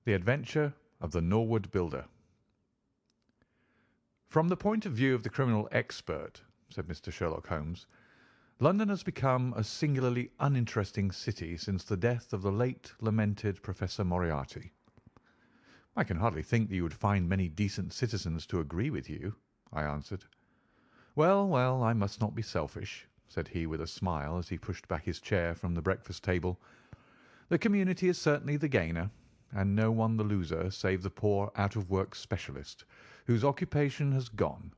The Adventure of the Norwood Builder. From the point of view of the criminal expert, said Mr. Sherlock Holmes, London has become a singularly uninteresting city since the death of the late lamented Professor Moriarty. I can hardly think that you would find many decent citizens to agree with you, I answered. Well, well, I must not be selfish, said he with a smile as he pushed back his chair from the breakfast table. The community is certainly the gainer, and no one the loser save the poor out-of-work specialist, whose occupation has gone.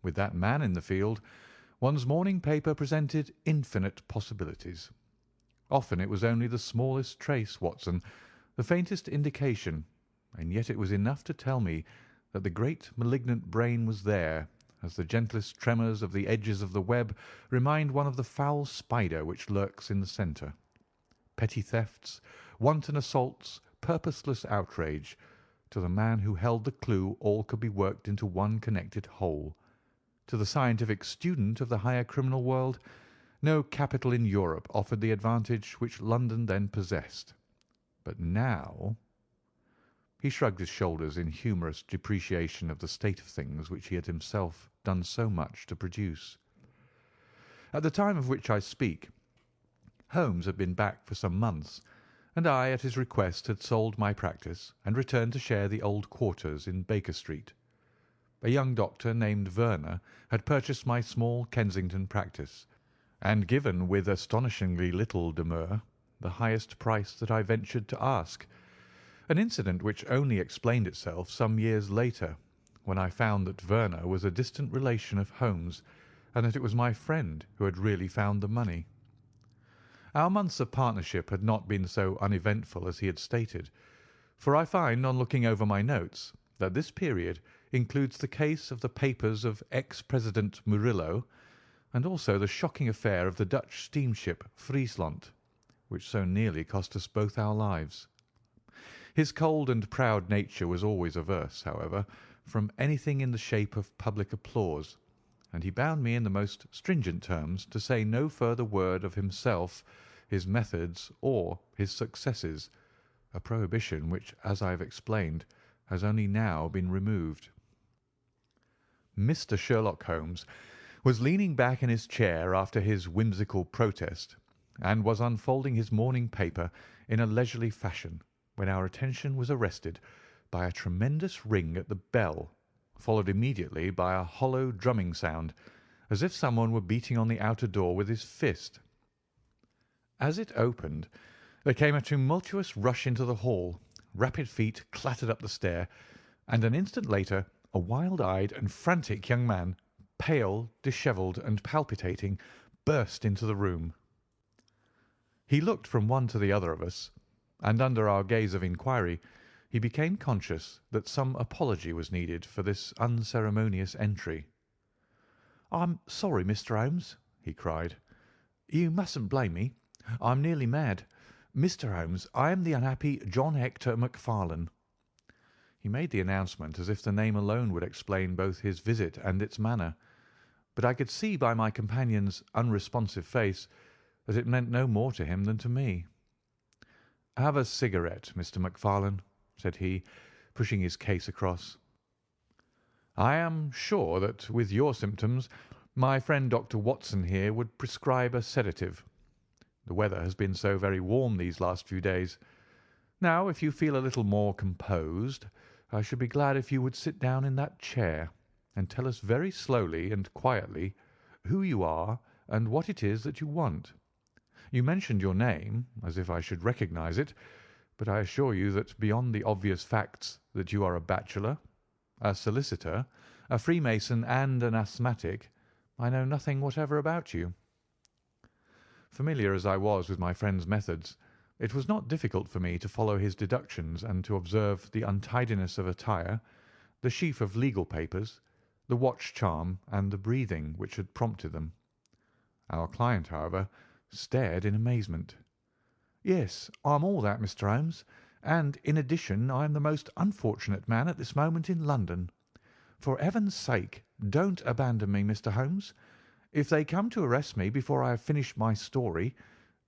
With that man in the field, one's morning paper presented infinite possibilities. Often it was only the smallest trace, Watson, the faintest indication, and yet it was enough to tell me that the great malignant brain was there, as the gentlest tremors of the edges of the web remind one of the foul spider which lurks in the centre. Petty thefts, wanton assaults, purposeless outrage. To the man who held the clue all could be worked into one connected whole. To the scientific student of the higher criminal world, no capital in Europe offered the advantage which London then possessed. But now— He shrugged his shoulders in humorous depreciation of the state of things which he had himself done so much to produce. At the time of which I speak, Holmes had been back for some months, and I, at his request, had sold my practice and returned to share the old quarters in Baker Street. A young doctor named Werner had purchased my small Kensington practice, and given with astonishingly little demur the highest price that I ventured to ask, an incident which only explained itself some years later, when I found that Werner was a distant relation of Holmes, and that it was my friend who had really found the money. Our months of partnership had not been so uneventful as he had stated, for I find, on looking over my notes, that this period includes the case of the papers of ex-President Murillo, and also the shocking affair of the Dutch steamship Friesland, which so nearly cost us both our lives. His cold and proud nature was always averse, however, from anything in the shape of public applause, and he bound me in the most stringent terms to say no further word of himself, his methods, or his successes, a prohibition which, as I have explained, has only now been removed. Mr. Sherlock Holmes was leaning back in his chair after his whimsical protest, and was unfolding his morning paper in a leisurely fashion, when our attention was arrested by a tremendous ring at the bell, followed immediately by a hollow drumming sound, as if someone were beating on the outer door with his fist. As it opened, there came a tumultuous rush into the hall, rapid feet clattered up the stair, and an instant later a wild-eyed and frantic young man, pale, dishevelled, and palpitating, burst into the room. He looked from one to the other of us, and under our gaze of inquiry he became conscious that some apology was needed for this unceremonious entry. "I'm sorry, Mr. Holmes," he cried. "You mustn't blame me. I'm nearly mad. Mr. Holmes, I am the unhappy John Hector McFarlane." He made the announcement as if the name alone would explain both his visit and its manner, but I could see by my companion's unresponsive face that it meant no more to him than to me. "Have a cigarette, Mr. McFarlane," said he, pushing his case across. "I am sure that with your symptoms my friend Dr. Watson here would prescribe a sedative. The weather has been so very warm these last few days. Now, if you feel a little more composed, I should be glad if you would sit down in that chair and tell us very slowly and quietly who you are and what it is that you want. You mentioned your name, as if I should recognize it, but I assure you that beyond the obvious facts that you are a bachelor, a solicitor, a Freemason, and an asthmatic, I know nothing whatever about you." Familiar as I was with my friend's methods, it was not difficult for me to follow his deductions and to observe the untidiness of attire, the sheaf of legal papers, the watch charm, and the breathing which had prompted them. Our client, however, stared in amazement. "Yes, I'm all that, Mr. Holmes, and, in addition, I am the most unfortunate man at this moment in London. For heaven's sake, don't abandon me, Mr. Holmes. If they come to arrest me before I have finished my story,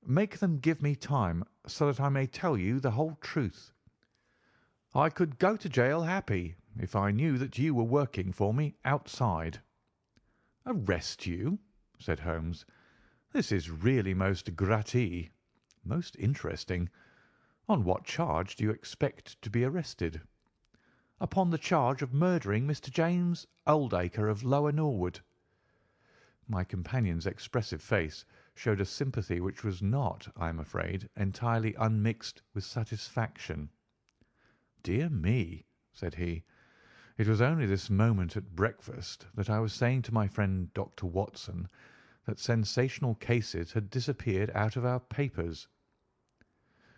make them give me time so that I may tell you the whole truth." I could go to jail happy if I knew that you were working for me outside." "Arrest you?" said Holmes. "This is really most gratis, most interesting. On what charge do you expect to be arrested?" "Upon the charge of murdering Mr. James Oldacre of Lower Norwood." My companion's expressive face showed a sympathy which was not, I am afraid, entirely unmixed with satisfaction. "Dear me," said he, "it was only this moment at breakfast that I was saying to my friend Dr. Watson that sensational cases had disappeared out of our papers."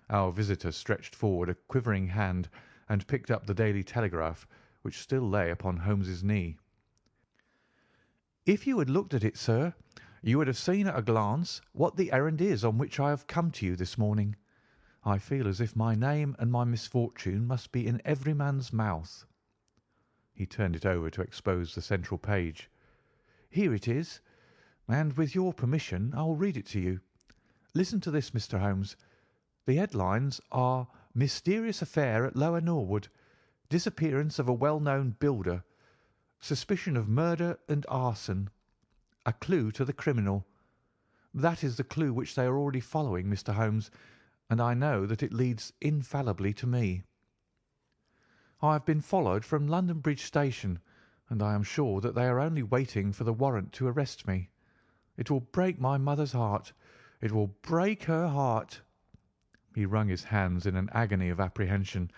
Our visitor stretched forward a quivering hand and picked up the Daily Telegraph, which still lay upon Holmes's knee. "If you had looked at it, sir, you would have seen at a glance what the errand is on which I have come to you this morning. I feel as if my name and my misfortune must be in every man's mouth." He turned it over to expose the central page. "Here it is, and with your permission I will read it to you. Listen to this, Mr. Holmes. The headlines are 'Mysterious Affair at Lower Norwood. Disappearance of a well-known builder. Suspicion of murder and arson. A clue to the criminal.' That is the clue which they are already following, Mr. Holmes, and I know that it leads infallibly to me. I have been followed from London Bridge Station, and I am sure that they are only waiting for the warrant to arrest me. It will break my mother's heart. It will break her heart." He wrung his hands in an agony of apprehension,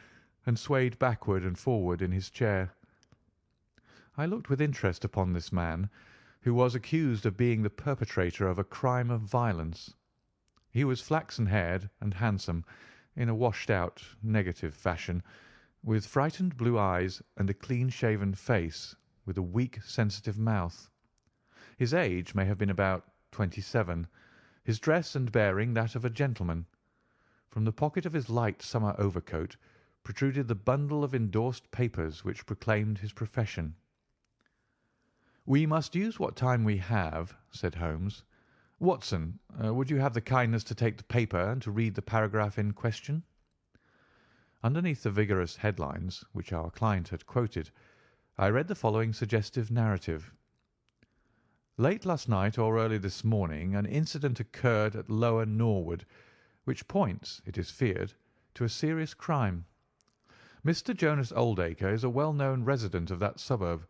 and swayed backward and forward in his chair. I looked with interest upon this man, who was accused of being the perpetrator of a crime of violence. He was flaxen-haired and handsome, in a washed-out, negative fashion, with frightened blue eyes and a clean-shaven face, with a weak, sensitive mouth. His age may have been about 27, his dress and bearing that of a gentleman. From the pocket of his light summer overcoat protruded the bundle of endorsed papers which proclaimed his profession. "We must use what time we have," said Holmes. "Watson, would you have the kindness to take the paper and to read the paragraph in question?" Underneath the vigorous headlines which our client had quoted, I read the following suggestive narrative. "Late last night or early this morning an incident occurred at Lower Norwood, which points, it is feared, to a serious crime. Mr. Jonas Oldacre is a well-known resident of that suburb,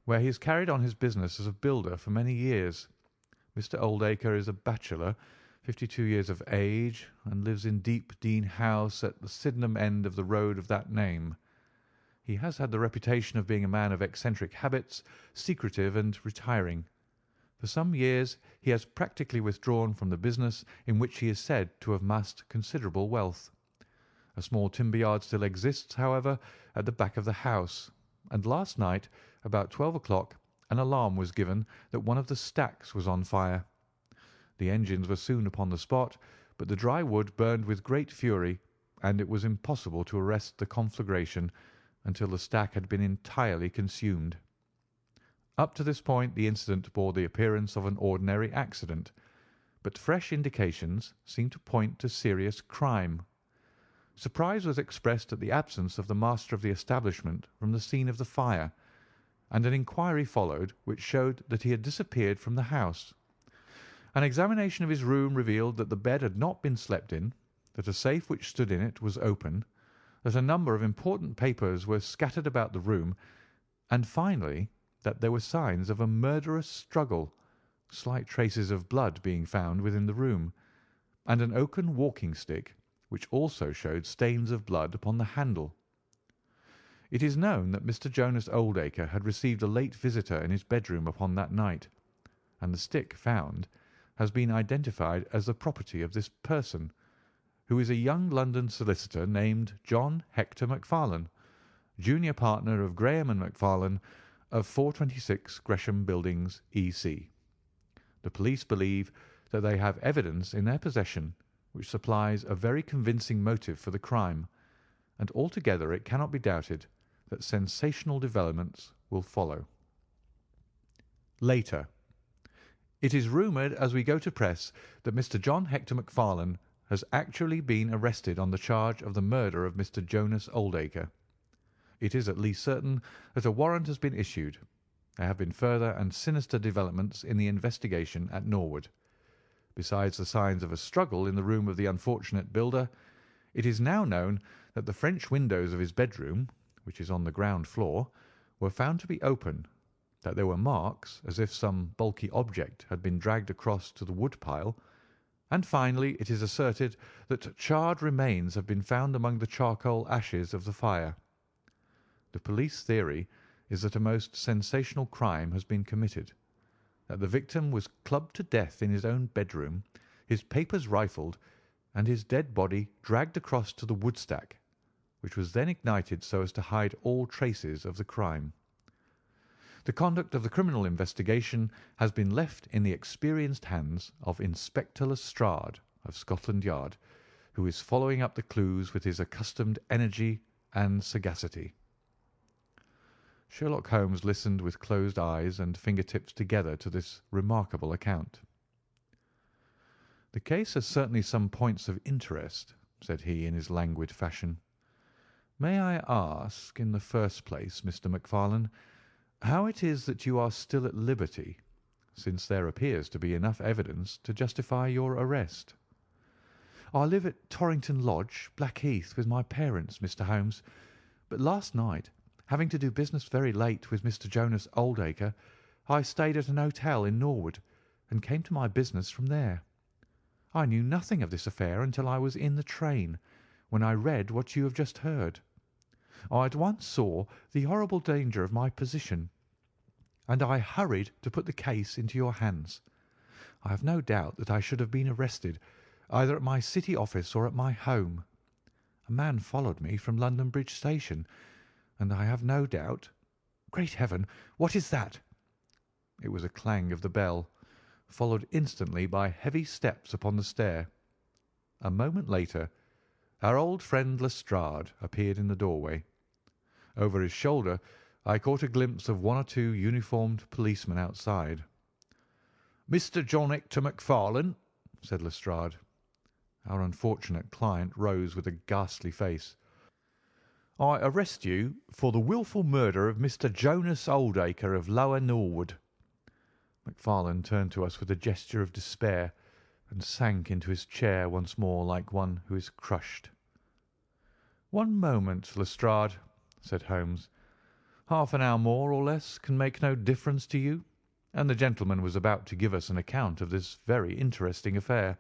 where he has carried on his business as a builder for many years. Mr. Oldacre is a bachelor, 52 years of age, and lives in Deep Dean House at the Sydenham end of the road of that name. He has had the reputation of being a man of eccentric habits, secretive and retiring. For some years he has practically withdrawn from the business in which he is said to have amassed considerable wealth. A small timber yard still exists, however, at the back of the house, and last night, about 12 o'clock, an alarm was given that one of the stacks was on fire. The engines were soon upon the spot, but the dry wood burned with great fury, and it was impossible to arrest the conflagration until the stack had been entirely consumed. Up to this point the incident bore the appearance of an ordinary accident, but fresh indications seemed to point to serious crime. Surprise was expressed at the absence of the master of the establishment from the scene of the fire, and an inquiry followed which showed that he had disappeared from the house. An examination of his room revealed that the bed had not been slept in, that a safe which stood in it was open, that a number of important papers were scattered about the room, and finally that there were signs of a murderous struggle, slight traces of blood being found within the room, and an oaken walking-stick which also showed stains of blood upon the handle. It is known that Mr. Jonas Oldacre had received a late visitor in his bedroom upon that night, and the stick found has been identified as the property of this person, who is a young London solicitor named John Hector McFarlane, junior partner of Graham and McFarlane, of 426 Gresham Buildings, E.C. The police believe that they have evidence in their possession which supplies a very convincing motive for the crime, and altogether it cannot be doubted that sensational developments will follow. Later. It is rumoured as we go to press that Mr. John Hector McFarlane has actually been arrested on the charge of the murder of Mr. Jonas Oldacre. It is at least certain that a warrant has been issued. There have been further and sinister developments in the investigation at Norwood. Besides the signs of a struggle in the room of the unfortunate builder, it is now known that the French windows of his bedroom, which is on the ground floor, were found to be open, that there were marks as if some bulky object had been dragged across to the wood pile, and finally it is asserted that charred remains have been found among the charcoal ashes of the fire. The police theory is that a most sensational crime has been committed, that the victim was clubbed to death in his own bedroom, his papers rifled, and his dead body dragged across to the woodstack, which was then ignited so as to hide all traces of the crime. The conduct of the criminal investigation has been left in the experienced hands of Inspector Lestrade of Scotland Yard, who is following up the clues with his accustomed energy and sagacity. Sherlock Holmes listened with closed eyes and fingertips together to this remarkable account. "The case has certainly some points of interest," said he in his languid fashion. "May I ask, in the first place, Mr. McFarlane, how it is that you are still at liberty, since there appears to be enough evidence to justify your arrest?" "I live at Torrington Lodge, Blackheath, with my parents, Mr. Holmes, but last night, having to do business very late with Mr. Jonas Oldacre, I stayed at an hotel in Norwood, and came to my business from there. I knew nothing of this affair until I was in the train, when I read what you have just heard. I at once saw the horrible danger of my position, and I hurried to put the case into your hands. I have no doubt that I should have been arrested, either at my city office or at my home. A man followed me from London Bridge Station, and I have no doubt— Great Heaven, what is that?" It was a clang of the bell, followed instantly by heavy steps upon the stair. A moment later, our old friend Lestrade appeared in the doorway. Over his shoulder I caught a glimpse of one or two uniformed policemen outside. "Mr. John Hector McFarlane," said Lestrade. Our unfortunate client rose with a ghastly face. "I arrest you for the wilful murder of Mr. Jonas Oldacre of Lower Norwood." McFarlane turned to us with a gesture of despair, and sank into his chair once more like one who is crushed. "One moment, Lestrade," said Holmes. "Half an hour more or less can make no difference to you, and the gentleman was about to give us an account of this very interesting affair,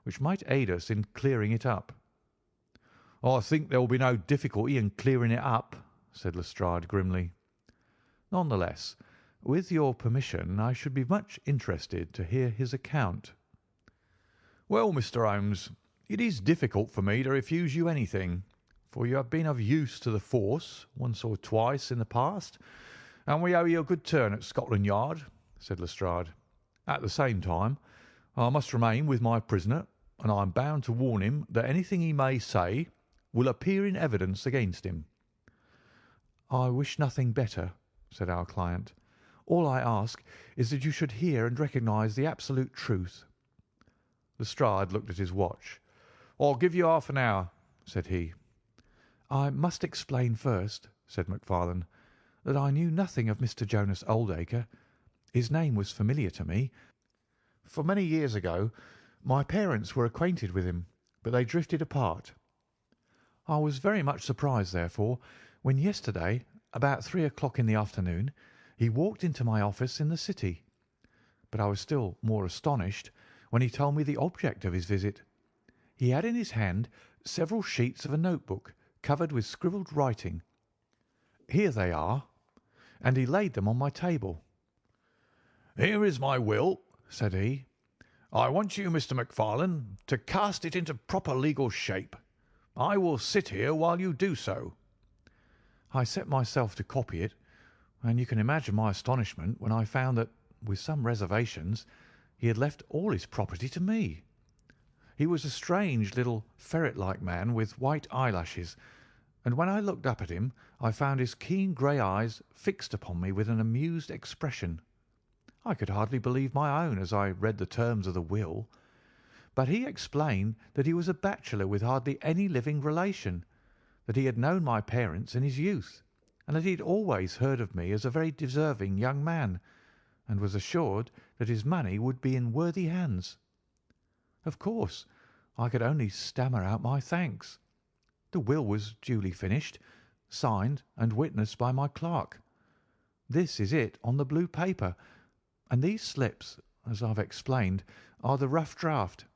which might aid us in clearing it up." "I think there will be no difficulty in clearing it up," said Lestrade grimly. "None the less, with your permission, I should be much interested to hear his account." "Well, Mr. Holmes, it is difficult for me to refuse you anything, for you have been of use to the force once or twice in the past, and we owe you a good turn at Scotland Yard," said Lestrade. "At the same time, I must remain with my prisoner, and I am bound to warn him that anything he may say will appear in evidence against him." "I wish nothing better," said our client. "All I ask is that you should hear and recognise the absolute truth." Lestrade looked at his watch. "I'll give you half an hour," said he. "I must explain first," said McFarlane, "that I knew nothing of Mr. Jonas Oldacre. His name was familiar to me, for many years ago my parents were acquainted with him, but they drifted apart. I was very much surprised, therefore, when yesterday, about 3 o'clock in the afternoon, he walked into my office in the City. But I was still more astonished when he told me the object of his visit. He had in his hand several sheets of a notebook covered with scribbled writing. Here they are, and he laid them on my table. "Here is my will," said he. "I want you, Mr. McFarlane, to cast it into proper legal shape. I will sit here while you do so." I set myself to copy it, and you can imagine my astonishment when I found that, with some reservations, he had left all his property to me. He was a strange little ferret-like man with white eyelashes, and when I looked up at him I found his keen grey eyes fixed upon me with an amused expression. I could hardly believe my own as I read the terms of the will. But he explained that he was a bachelor with hardly any living relation, that he had known my parents in his youth, and that he had always heard of me as a very deserving young man, and was assured that his money would be in worthy hands. Of course, I could only stammer out my thanks. The will was duly finished, signed, and witnessed by my clerk. This is it on the blue paper, and these slips, as I've explained, are the rough draft.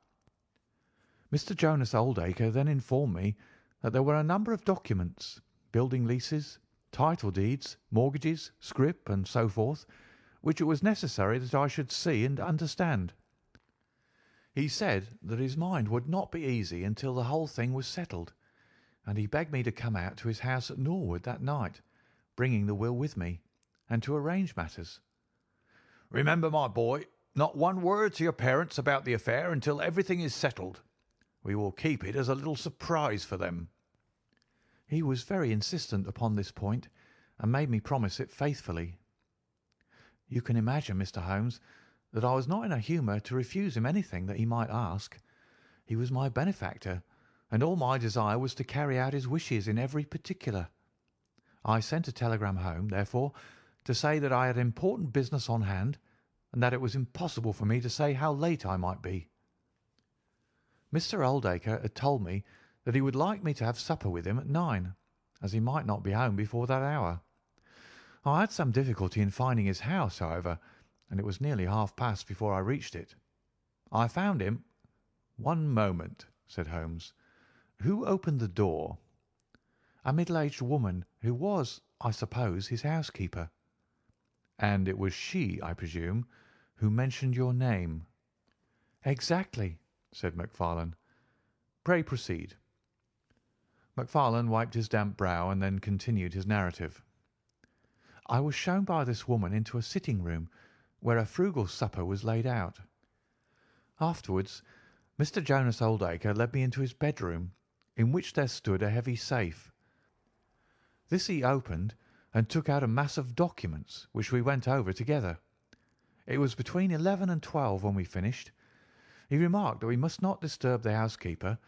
Mr. Jonas Oldacre then informed me that there were a number of documents, building leases, title deeds, mortgages, scrip, and so forth, which it was necessary that I should see and understand. He said that his mind would not be easy until the whole thing was settled, and he begged me to come out to his house at Norwood that night, bringing the will with me, and to arrange matters. "Remember, my boy, not one word to your parents about the affair until everything is settled. We will keep it as a little surprise for them." He was very insistent upon this point, and made me promise it faithfully. You can imagine, Mr. Holmes, that I was not in a humour to refuse him anything that he might ask. He was my benefactor, and all my desire was to carry out his wishes in every particular. I sent a telegram home, therefore, to say that I had important business on hand, and that it was impossible for me to say how late I might be. Mr. Oldacre had told me that he would like me to have supper with him at 9, as he might not be home before that hour. I had some difficulty in finding his house, however, and it was nearly half-past before I reached it. I found him— "One moment," said Holmes. "Who opened the door?" "A middle-aged woman who was, I suppose, his housekeeper." "And it was she, I presume, who mentioned your name?" "Exactly," said McFarlane. "Pray proceed." McFarlane wiped his damp brow and then continued his narrative. "I was shown by this woman into a sitting-room where a frugal supper was laid out. Afterwards, Mr. Jonas Oldacre led me into his bedroom, in which there stood a heavy safe. This he opened and took out a mass of documents, which we went over together. It was between 11 and 12 when we finished. He remarked that we must not disturb the housekeeper.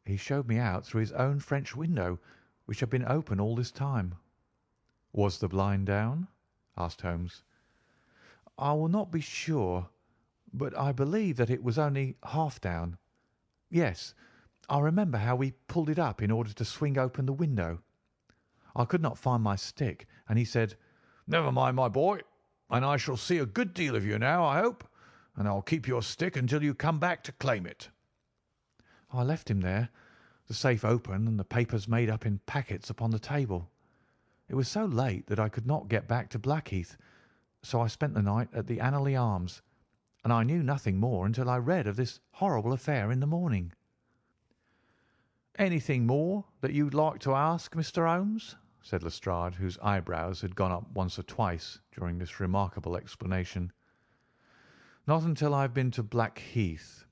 He showed me out through his own French window, which had been open all this time." "Was the blind down?" asked Holmes. "I will not be sure, but I believe that it was only half down. Yes, I remember how we pulled it up in order to swing open the window. I could not find my stick, and he said— "'Never mind, my boy, and I shall see a good deal of you now, I hope, and I'll keep your stick until you come back to claim it.' I left him there, the safe open and the papers made up in packets upon the table. It was so late that I could not get back to Blackheath, so I spent the night at the Anneley Arms, and I knew nothing more until I read of this horrible affair in the morning." "Anything more that you'd like to ask, Mr. Holmes?" said Lestrade, whose eyebrows had gone up once or twice during this remarkable explanation. "Not until I have been to Blackheath."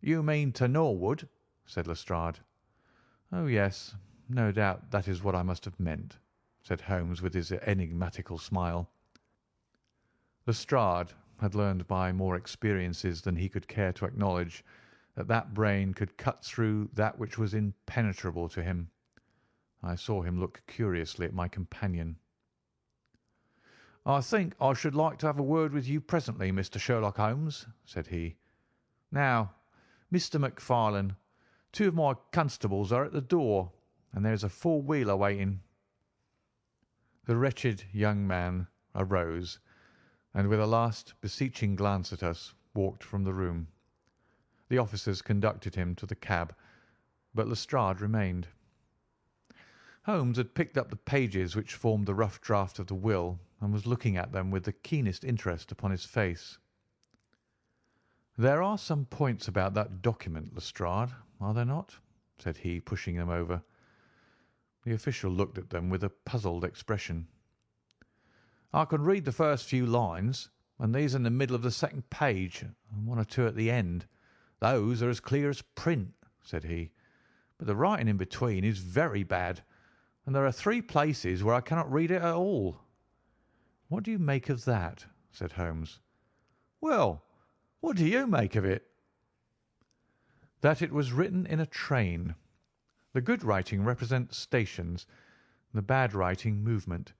"You mean to Norwood?" said Lestrade. "Oh, yes, no doubt that is what I must have meant," said Holmes with his enigmatical smile. Lestrade had learned by more experiences than he could care to acknowledge that that brain could cut through that which was impenetrable to him. I saw him look curiously at my companion. "I think I should like to have a word with you presently, Mr. Sherlock Holmes," said he. "Now, Mr. McFarlane, two of my constables are at the door, and there is a four-wheeler waiting." The wretched young man arose, and with a last beseeching glance at us, walked from the room. The officers conducted him to the cab, but Lestrade remained. Holmes had picked up the pages which formed the rough draft of the will, and was looking at them with the keenest interest upon his face. "There are some points about that document, Lestrade, are there not?" said he, pushing them over. The official looked at them with a puzzled expression. "I can read the first few lines, and these in the middle of the second page, and one or two at the end. Those are as clear as print," said he. "But the writing in between is very bad, and there are 3 places where I cannot read it at all." "What do you make of that?" said Holmes. "Well, what do you make of it?" "That it was written in a train. The good writing represents stations, the bad writing movement,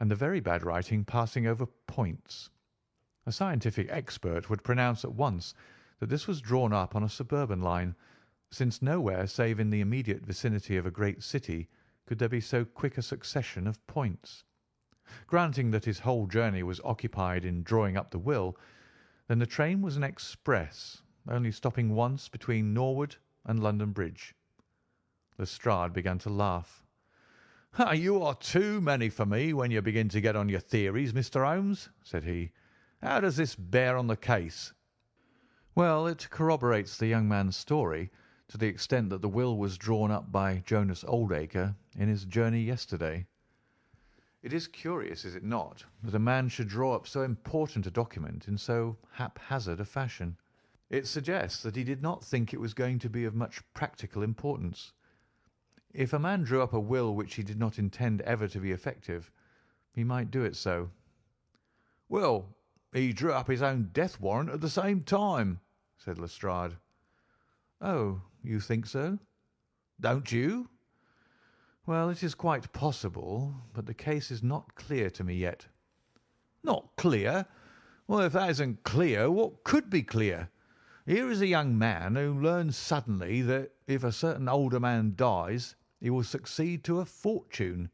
and the very bad writing passing over points. A scientific expert would pronounce at once that this was drawn up on a suburban line, since nowhere save in the immediate vicinity of a great city could there be so quick a succession of points. Granting that his whole journey was occupied in drawing up the will, then the train was an express, only stopping once between Norwood and London Bridge. Lestrade began to laugh. "You are too many for me when you begin to get on your theories, Mr. Holmes," said he. "How does this bear on the case?" "Well, it corroborates the young man's story to the extent that the will was drawn up by Jonas Oldacre in his journey yesterday. It is curious, is it not, that a man should draw up so important a document in so haphazard a fashion? It suggests that he did not think it was going to be of much practical importance. If a man drew up a will which he did not intend ever to be effective, he might do it so." "Well, he drew up his own death warrant at the same time," said Lestrade. "Oh, you think so?" "Don't you?" "Well, it is quite possible, but the case is not clear to me yet." "Not clear? Well, if that isn't clear, what could be clear? Here is a young man who learns suddenly that if a certain older man dies, he will succeed to a fortune.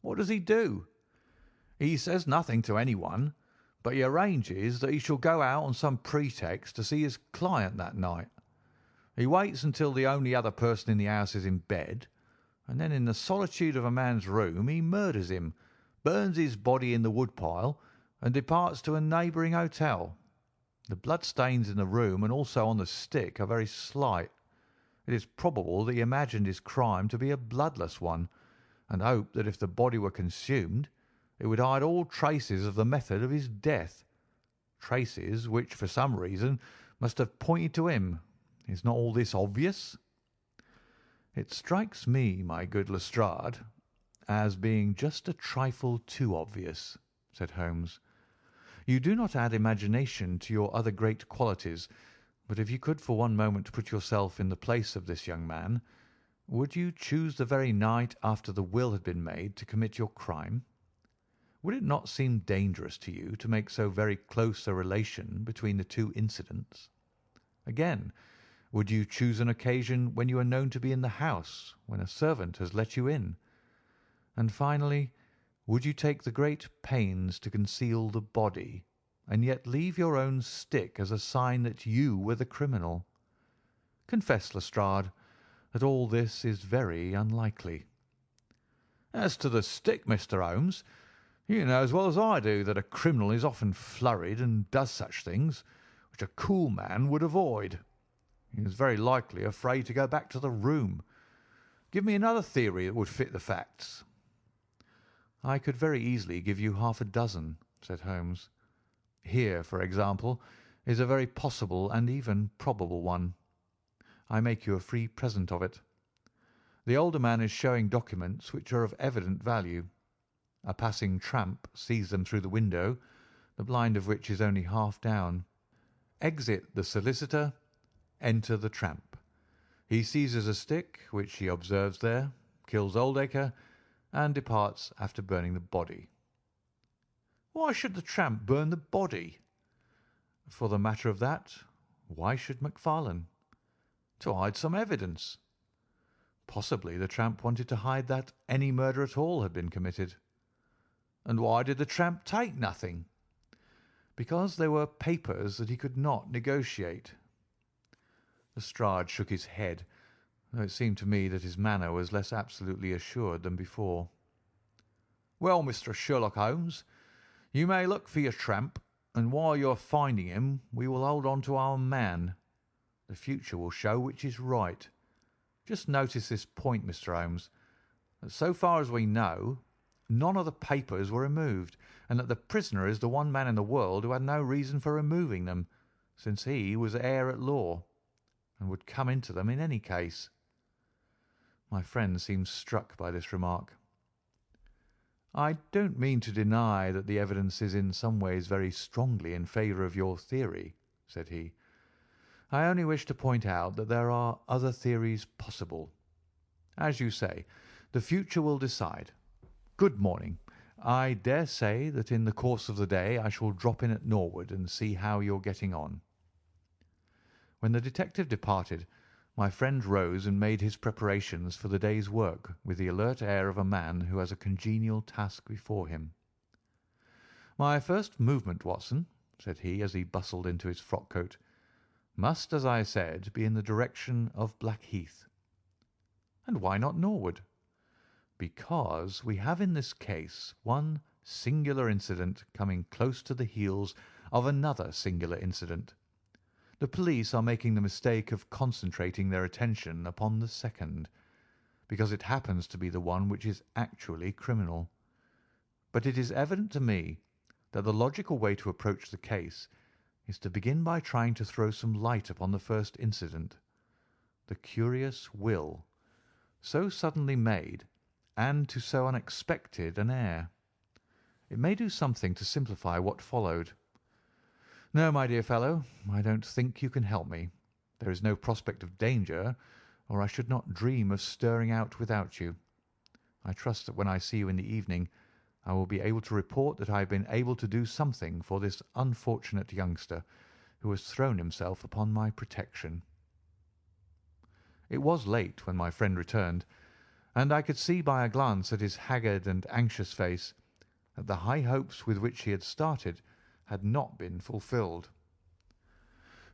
What does he do? He says nothing to anyone, but he arranges that he shall go out on some pretext to see his client that night. He waits until the only other person in the house is in bed, and then in the solitude of a man's room he murders him, burns his body in the woodpile, and departs to a neighbouring hotel. The bloodstains in the room and also on the stick are very slight. It is probable that he imagined his crime to be a bloodless one, and hoped that if the body were consumed, it would hide all traces of the method of his death, traces which, for some reason, must have pointed to him. Is not all this obvious?" "It strikes me, my good Lestrade, as being just a trifle too obvious," said Holmes. "You do not add imagination to your other great qualities, but if you could for one moment put yourself in the place of this young man, would you choose the very night after the will had been made to commit your crime? Would it not seem dangerous to you to make so very close a relation between the two incidents? Again, would you choose an occasion when you are known to be in the house, when a servant has let you in? And finally, would you take the great pains to conceal the body, and yet leave your own stick as a sign that you were the criminal? Confess, Lestrade, that all this is very unlikely." "As to the stick, Mr. Holmes, you know as well as I do that a criminal is often flurried and does such things which a cool man would avoid. He is very likely afraid to go back to the room. Give me another theory that would fit the facts." "I could very easily give you half a dozen," said Holmes. "Here, for example, is a very possible and even probable one. I make you a free present of it. The older man is showing documents which are of evident value. A passing tramp sees them through the window, the blind of which is only half down. Exit the solicitor, enter the tramp. He seizes a stick, which he observes there, kills Oldacre, and departs after burning the body." "Why should the tramp burn the body?" "For the matter of that, why should McFarlane?" "To hide some evidence." "Possibly the tramp wanted to hide that any murder at all had been committed." "And why did the tramp take nothing?" "Because there were papers that he could not negotiate." Lestrade shook his head, though it seemed to me that his manner was less absolutely assured than before. "Well, Mr. Sherlock Holmes, you may look for your tramp, and while you are finding him we will hold on to our man. The future will show which is right. Just notice this point, Mr. Holmes, that so far as we know, none of the papers were removed, and that the prisoner is the one man in the world who had no reason for removing them, since he was heir at law, and would come into them in any case." My friend seemed struck by this remark. "I don't mean to deny that the evidence is in some ways very strongly in favour of your theory," said he. "I only wish to point out that there are other theories possible. As you say, the future will decide. Good morning. I dare say that in the course of the day I shall drop in at Norwood and see how you're getting on." When the detective departed, my friend rose and made his preparations for the day's work with the alert air of a man who has a congenial task before him. "My first movement, Watson," said he as he bustled into his frock-coat, "must, as I said, be in the direction of Blackheath." "And why not Norwood?" "Because we have in this case one singular incident coming close to the heels of another singular incident. The police are making the mistake of concentrating their attention upon the second, because it happens to be the one which is actually criminal. But it is evident to me that the logical way to approach the case is to begin by trying to throw some light upon the first incident, the curious will, so suddenly made, and to so unexpected an heir. It may do something to simplify what followed. No, my dear fellow, I don't think you can help me. There is no prospect of danger, or I should not dream of stirring out without you. I trust that when I see you in the evening I will be able to report that I have been able to do something for this unfortunate youngster who has thrown himself upon my protection." It was late when my friend returned, and I could see by a glance at his haggard and anxious face that the high hopes with which he had started had not been fulfilled.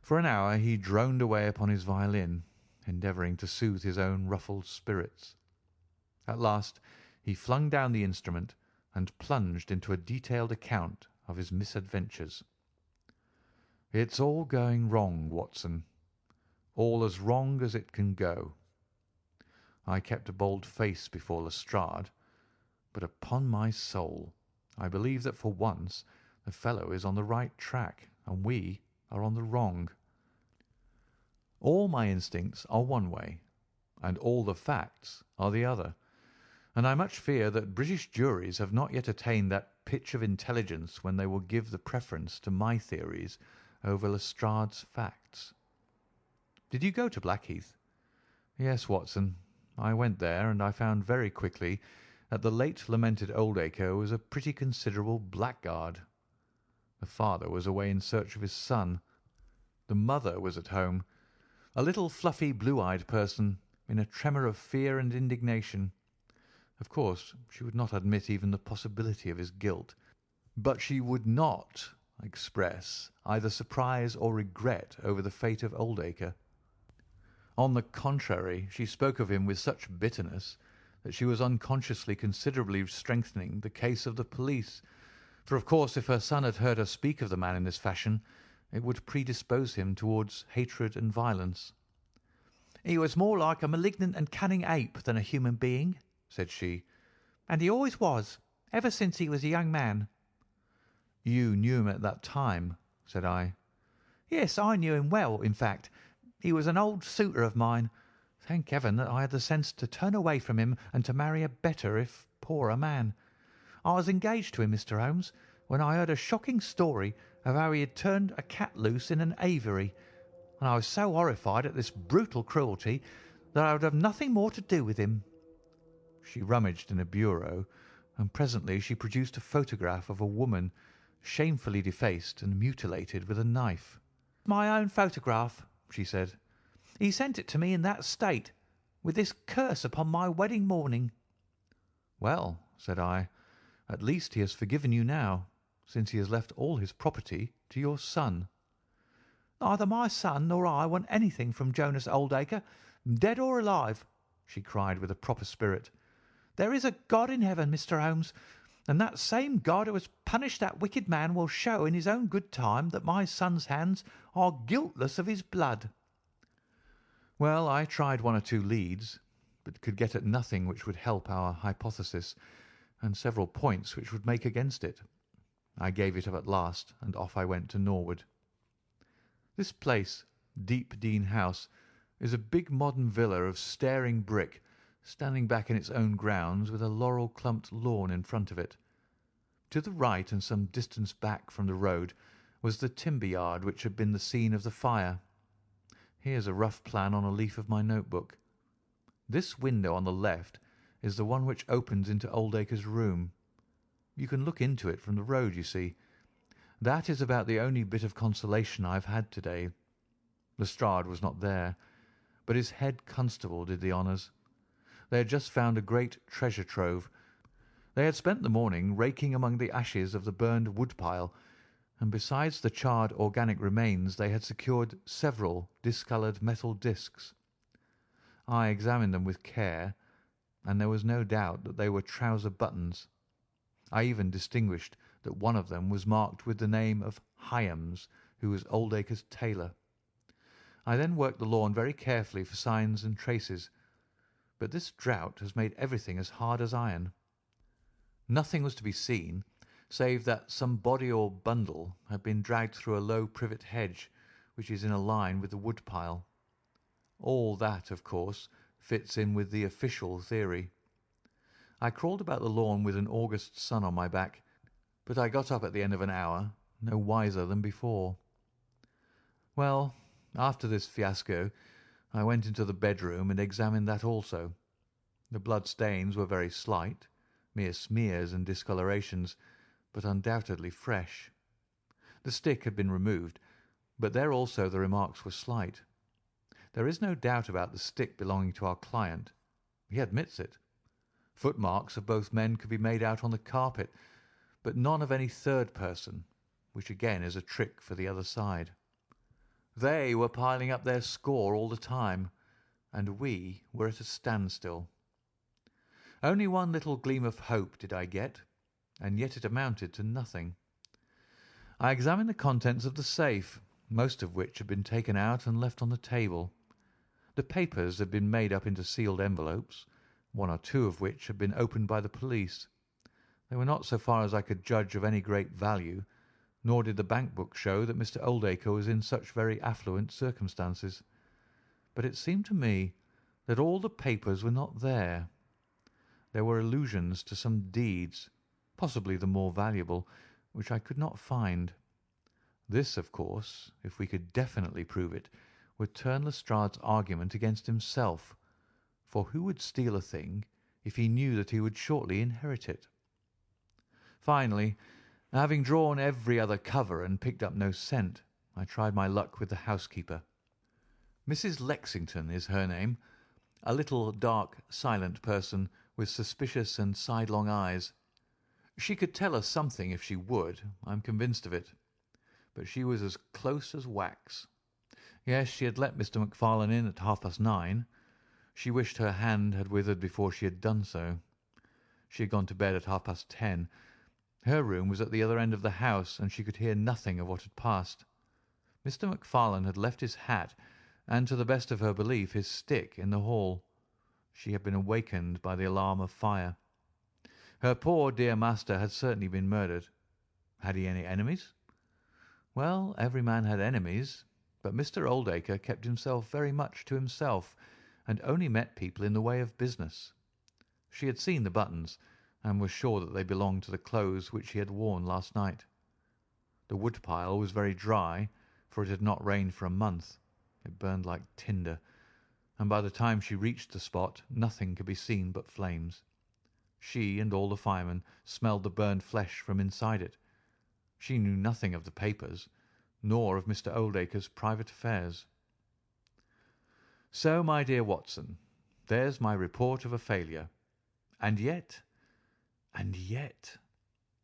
For an hour he droned away upon his violin, endeavouring to soothe his own ruffled spirits. At last he flung down the instrument and plunged into a detailed account of his misadventures. "It's all going wrong, Watson, all as wrong as it can go. I kept a bold face before Lestrade, but upon my soul I believe that for once the fellow is on the right track and we are on the wrong. All my instincts are one way, and all the facts are the other, and I much fear that British juries have not yet attained that pitch of intelligence when they will give the preference to my theories over Lestrade's facts. Did you go to Blackheath?" "Yes, Watson. I went there, and I found very quickly that the late lamented Oldacre was a pretty considerable blackguard. The father was away in search of his son. The mother was at home, a little fluffy blue-eyed person in a tremor of fear and indignation. Of course, she would not admit even the possibility of his guilt, but she would not express either surprise or regret over the fate of Oldacre. On the contrary, she spoke of him with such bitterness that she was unconsciously considerably strengthening the case of the police, for of course if her son had heard her speak of the man in this fashion it would predispose him towards hatred and violence. "He was more like a malignant and cunning ape than a human being," said she, "and he always was, ever since he was a young man." "You knew him at that time?" said I. "Yes, I knew him well. In fact, he was an old suitor of mine. Thank Heaven that I had the sense to turn away from him and to marry a better, if poorer, man. I was engaged to him, Mr. Holmes, when I heard a shocking story of how he had turned a cat loose in an aviary, and I was so horrified at this brutal cruelty that I would have nothing more to do with him." She rummaged in a bureau, and presently she produced a photograph of a woman shamefully defaced and mutilated with a knife. "My own photograph," she said. "He sent it to me in that state, with this curse upon my wedding morning." "Well," said I, "at least he has forgiven you now, since he has left all his property to your son." "Neither my son nor I want anything from Jonas Oldacre, dead or alive," she cried with a proper spirit. "There is a God in heaven, Mr. Holmes, and that same God who has punished that wicked man will show in his own good time that my son's hands are guiltless of his blood." Well, I tried one or two leads, but could get at nothing which would help our hypothesis, and several points which would make against it. I gave it up at last, and off I went to Norwood. This place, Deep Dean House, is a big modern villa of staring brick, standing back in its own grounds with a laurel-clumped lawn in front of it. To the right and some distance back from the road was the timber yard which had been the scene of the fire. Here's a rough plan on a leaf of my notebook. This window on the left is the one which opens into Oldacre's room. You can look into it from the road, you see. That is about the only bit of consolation I have had to-day. Lestrade was not there, but his head constable did the honours. They had just found a great treasure trove. They had spent the morning raking among the ashes of the burned wood-pile, and besides the charred organic remains they had secured several discoloured metal discs. I examined them with care, and there was no doubt that they were trouser buttons. I even distinguished that one of them was marked with the name of Hyams, who was Oldacre's tailor. I then worked the lawn very carefully for signs and traces, but this drought has made everything as hard as iron. Nothing was to be seen, save that some body or bundle had been dragged through a low privet hedge, which is in a line with the wood-pile. All that, of course, fits in with the official theory. I crawled about the lawn with an August sun on my back, but I got up at the end of an hour, no wiser than before. Well, after this fiasco, I went into the bedroom and examined that also. The blood-stains were very slight, mere smears and discolorations, but undoubtedly fresh. The stick had been removed, but there also the remarks were slight. There is no doubt about the stick belonging to our client. He admits it. Footmarks of both men could be made out on the carpet, but none of any third person, which again is a trick for the other side. They were piling up their score all the time, and we were at a standstill. Only one little gleam of hope did I get, and yet it amounted to nothing. I examined the contents of the safe, most of which had been taken out and left on the table. The papers had been made up into sealed envelopes, one or two of which had been opened by the police. They were not, so far as I could judge, of any great value, nor did the bank book show that Mr. Oldacre was in such very affluent circumstances. But it seemed to me that all the papers were not there. There were allusions to some deeds, possibly the more valuable, which I could not find. This, of course, if we could definitely prove it, would turn Lestrade's argument against himself, for who would steal a thing if he knew that he would shortly inherit it? Finally, having drawn every other cover and picked up no scent, I tried my luck with the housekeeper. Mrs. Lexington is her name, a little dark, silent person with suspicious and sidelong eyes. She could tell us something if she would, I'm convinced of it, but she was as close as wax. Yes, she had let Mr. McFarlane in at 9:30. She wished her hand had withered before she had done so. She had gone to bed at 10:30. Her room was at the other end of the house, and she could hear nothing of what had passed. Mr. McFarlane had left his hat and, to the best of her belief, his stick in the hall. She had been awakened by the alarm of fire. Her poor dear master had certainly been murdered. Had he any enemies? Well, every man had enemies, but Mr. Oldacre kept himself very much to himself, and only met people in the way of business. She had seen the buttons, and was sure that they belonged to the clothes which he had worn last night. The wood-pile was very dry, for it had not rained for a month. It burned like tinder, and by the time she reached the spot nothing could be seen but flames. She and all the firemen smelled the burned flesh from inside it. She knew nothing of the papers, nor of Mr. Oldacre's private affairs. So, my dear Watson, there's my report of a failure. And yet,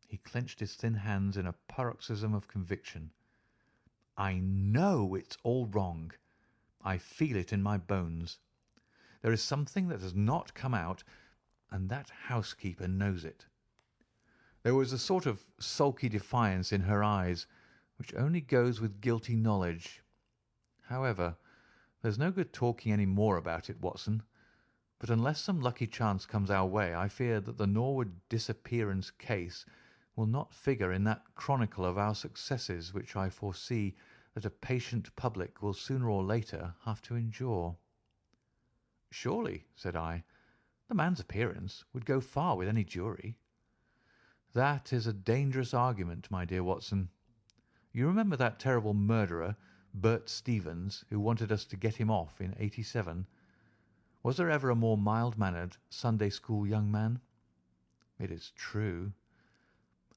he clenched his thin hands in a paroxysm of conviction. I know it's all wrong. I feel it in my bones. There is something that has not come out, and that housekeeper knows it. There was a sort of sulky defiance in her eyes, which only goes with guilty knowledge. However, there's no good talking any more about it, Watson, but unless some lucky chance comes our way, I fear that the Norwood disappearance case will not figure in that chronicle of our successes which I foresee that a patient public will sooner or later have to endure. Surely, said I, the man's appearance would go far with any jury. That is a dangerous argument, my dear Watson. You remember that terrible murderer, Bert Stevens, who wanted us to get him off in '87? Was there ever a more mild-mannered Sunday school young man? It is true.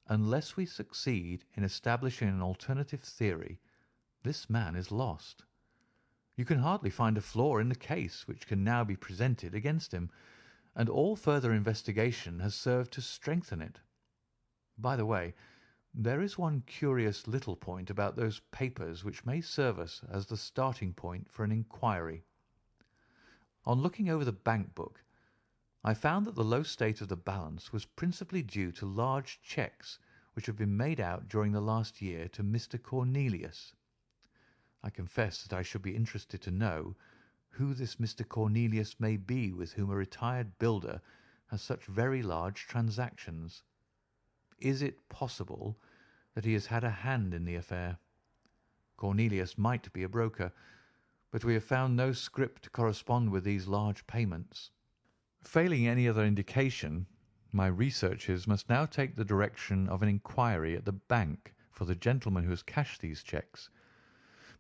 Unless we succeed in establishing an alternative theory, this man is lost. You can hardly find a flaw in the case which can now be presented against him, and all further investigation has served to strengthen it. By the way, there is one curious little point about those papers which may serve us as the starting point for an inquiry. On looking over the bank book, I found that the low state of the balance was principally due to large cheques which have been made out during the last year to Mr. Cornelius. I confess that I should be interested to know who this Mr. Cornelius may be with whom a retired builder has such very large transactions. Is it possible that he has had a hand in the affair? Cornelius might be a broker, but we have found no scrip to correspond with these large payments. Failing any other indication, my researches must now take the direction of an inquiry at the bank for the gentleman who has cashed these cheques.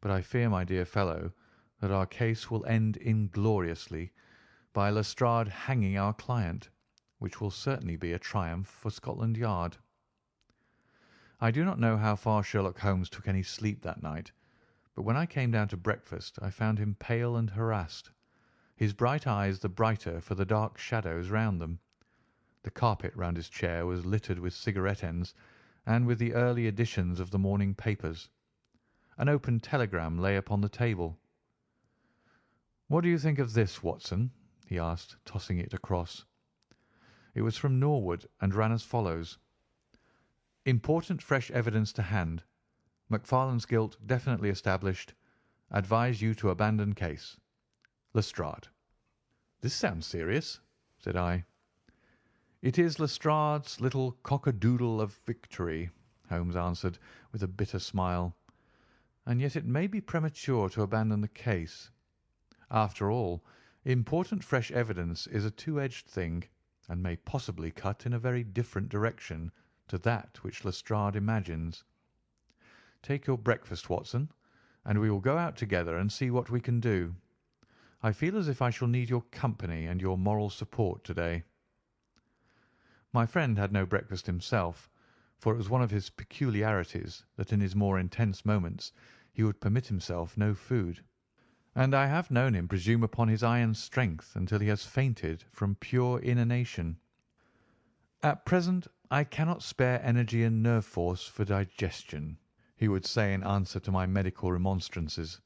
But I fear, my dear fellow, that our case will end ingloriously by Lestrade hanging our client, which will certainly be a triumph for Scotland Yard. I do not know how far Sherlock Holmes took any sleep that night, but when I came down to breakfast I found him pale and harassed, his bright eyes the brighter for the dark shadows round them. The carpet round his chair was littered with cigarette ends and with the early editions of the morning papers. An open telegram lay upon the table. "What do you think of this, Watson?" he asked, tossing it across. It was from Norwood and ran as follows: "Important fresh evidence to hand. McFarlane's guilt definitely established. Advise you to abandon case. Lestrade." "This sounds serious," said I. "It is Lestrade's little cock-a-doodle of victory," Holmes answered, with a bitter smile. "And yet it may be premature to abandon the case. After all, important fresh evidence is a two-edged thing, and may possibly cut in a very different direction to that which Lestrade imagines. Take your breakfast, Watson, and we will go out together and see what we can do. I feel as if I shall need your company and your moral support to-day." My friend had no breakfast himself, for it was one of his peculiarities that in his more intense moments he would permit himself no food, and I have known him presume upon his iron strength until he has fainted from pure inanition. "At present I cannot spare energy and nerve force for digestion," he would say in answer to my medical remonstrances.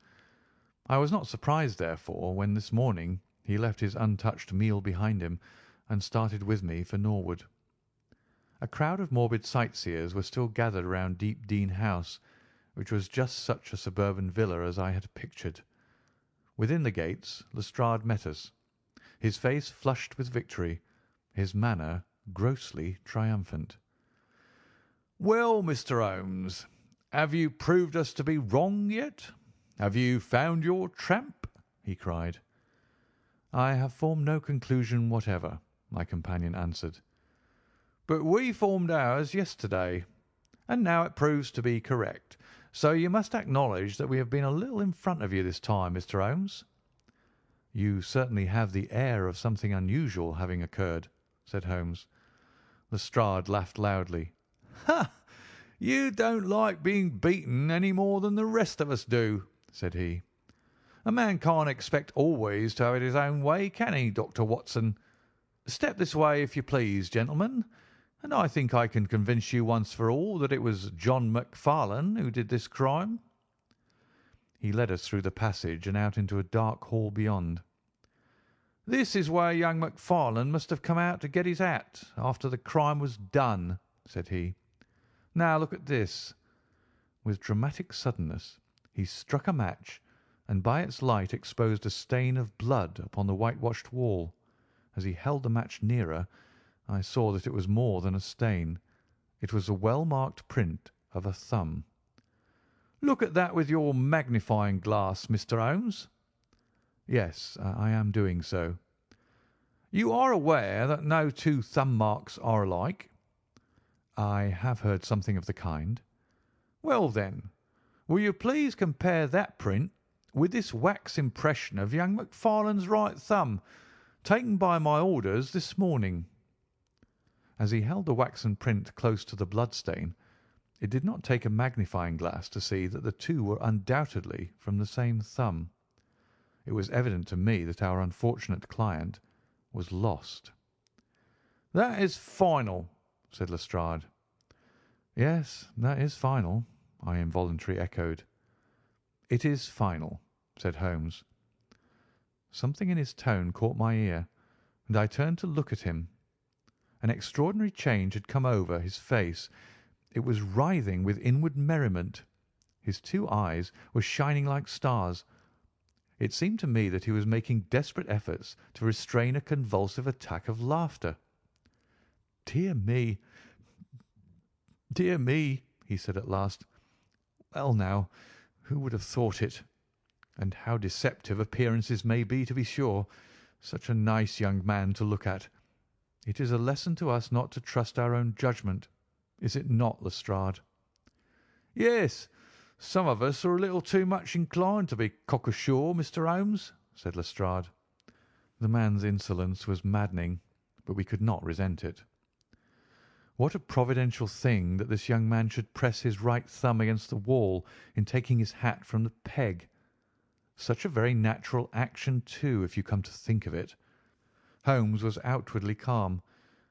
I was not surprised, therefore, when this morning he left his untouched meal behind him and started with me for Norwood. A crowd of morbid sightseers were still gathered around Deepdene House, which was just such a suburban villa as I had pictured. Within the gates Lestrade met us, his face flushed with victory, his manner grossly triumphant. "Well, Mr. Holmes, have you proved us to be wrong yet? Have you found your tramp?" he cried. "I have formed no conclusion whatever," my companion answered. "But we formed ours yesterday, and now it proves to be correct. So you must acknowledge that we have been a little in front of you this time, Mr. Holmes." "You certainly have the air of something unusual having occurred," said Holmes. Lestrade laughed loudly. "Ha! You don't like being beaten any more than the rest of us do," said he. "A man can't expect always to have it his own way, can he, Dr. Watson? Step this way, if you please, gentlemen, and I think I can convince you once for all that it was John McFarlane who did this crime." He led us through the passage and out into a dark hall beyond. "This is where young McFarlane must have come out to get his hat after the crime was done," said he. "Now look at this." With dramatic suddenness he struck a match, and by its light exposed a stain of blood upon the whitewashed wall. As he held the match nearer, I saw that it was more than a stain. It was a well-marked print of a thumb. "Look at that with your magnifying glass, Mr. Holmes." "Yes, I am doing so." "You are aware that no two thumb marks are alike?" "I have heard something of the kind." "Well, then, will you please compare that print with this wax impression of young McFarlane's right thumb, Taken by my orders this morning." As he held the waxen print close to the bloodstain, it did not take a magnifying glass to see that the two were undoubtedly from the same thumb. It was evident to me that our unfortunate client was lost. "That is final," said Lestrade. "Yes, that is final," I involuntarily echoed. "It is final," said Holmes. Something in his tone caught my ear, and I turned to look at him. An extraordinary change had come over his face. It was writhing with inward merriment. His two eyes were shining like stars. It seemed to me that he was making desperate efforts to restrain a convulsive attack of laughter. "Dear me, dear me," he said at last. "Well, now, who would have thought it? And how deceptive appearances may be, to be sure. Such a nice young man to look at. It is a lesson to us not to trust our own judgment, is it not, Lestrade?" "Yes, some of us are a little too much inclined to be cockasure, Mr. Holmes," said Lestrade. The man's insolence was maddening, but we could not resent it. What a providential thing that this young man should press his right thumb against the wall in taking his hat from the peg. Such a very natural action, too, if you come to think of it. Holmes was outwardly calm,